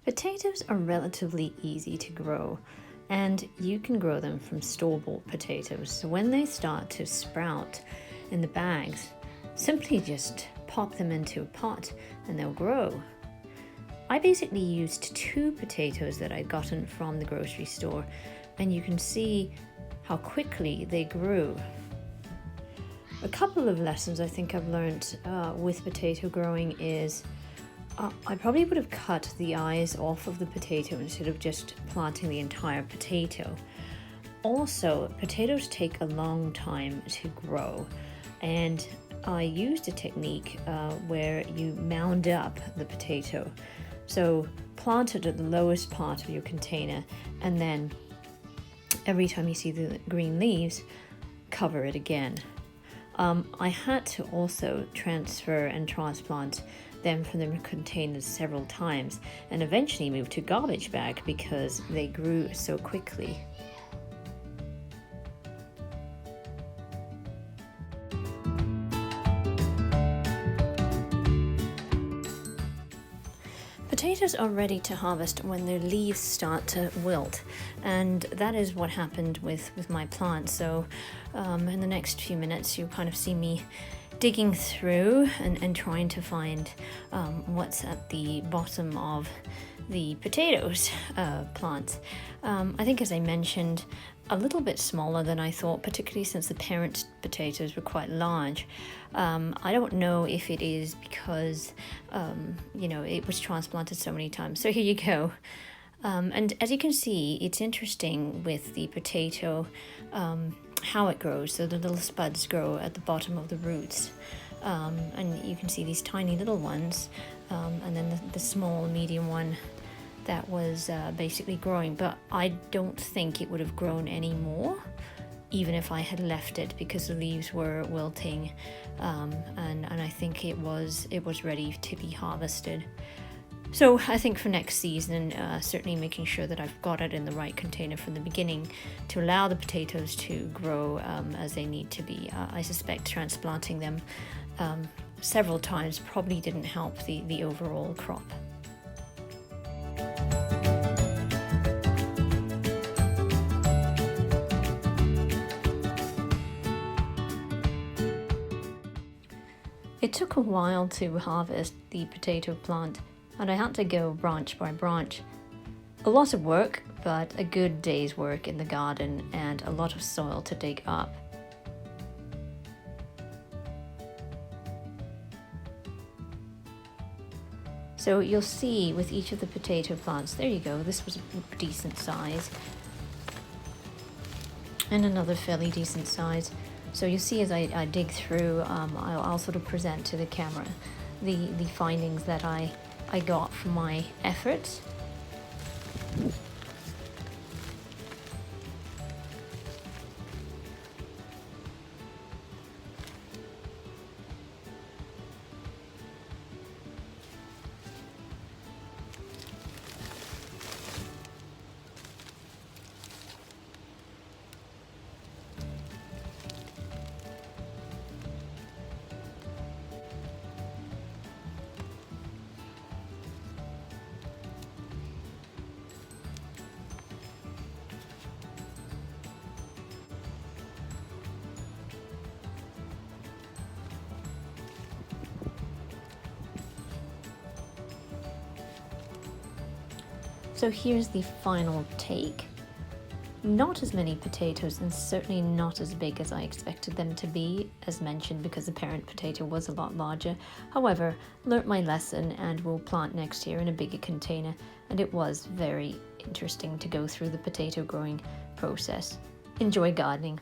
Potatoes are relatively easy to grow, and you can grow them from store-bought potatoes. So when they start to sprout in the bags, simply just pop them into a pot and they'll grow. I basically used 2 potatoes that I'd gotten from the grocery store, and you can see how quickly they grew. A couple of lessons I think I've learned with potato growing is I probably would have cut the eyes off of the potato instead of just planting the entire potato. Also, potatoes take a long time to grow, and I used a technique where you mound up the potato. So plant it at the lowest part of your container, and then every time you see the green leaves, cover it again. I had to also transfer and transplant them from the containers several times and eventually moved to garbage bag because they grew so quickly. Potatoes are ready to harvest when their leaves start to wilt, and that is what happened with my plant. So in the next few minutes you'll kind of see me digging through and trying to find what's at the bottom of the potatoes plant. I think, as I mentioned, a little bit smaller than I thought, particularly since the parent potatoes were quite large. I don't know if it is because it was transplanted so many times. So here you go. And as you can see, it's interesting with the potato how it grows. So the little spuds grow at the bottom of the roots, and you can see these tiny little ones, and then the small medium one that was basically growing. But I don't think it would have grown any more even if I had left it, because the leaves were wilting, and I think it was ready to be harvested. So I think for next season, certainly making sure that I've got it in the right container from the beginning to allow the potatoes to grow as they need to be. I suspect transplanting them several times probably didn't help the overall crop. It took a while to harvest the potato plant, and I had to go branch by branch. A lot of work, but a good day's work in the garden and a lot of soil to dig up. So you'll see with each of the potato plants, there you go, this was a decent size, and another fairly decent size. So you'll see as I dig through, I'll sort of present to the camera the findings that I got from my efforts. So here's the final take. Not as many potatoes, and certainly not as big as I expected them to be, as mentioned, because the parent potato was a lot larger. However, learnt my lesson and will plant next year in a bigger container, and it was very interesting to go through the potato growing process. Enjoy gardening.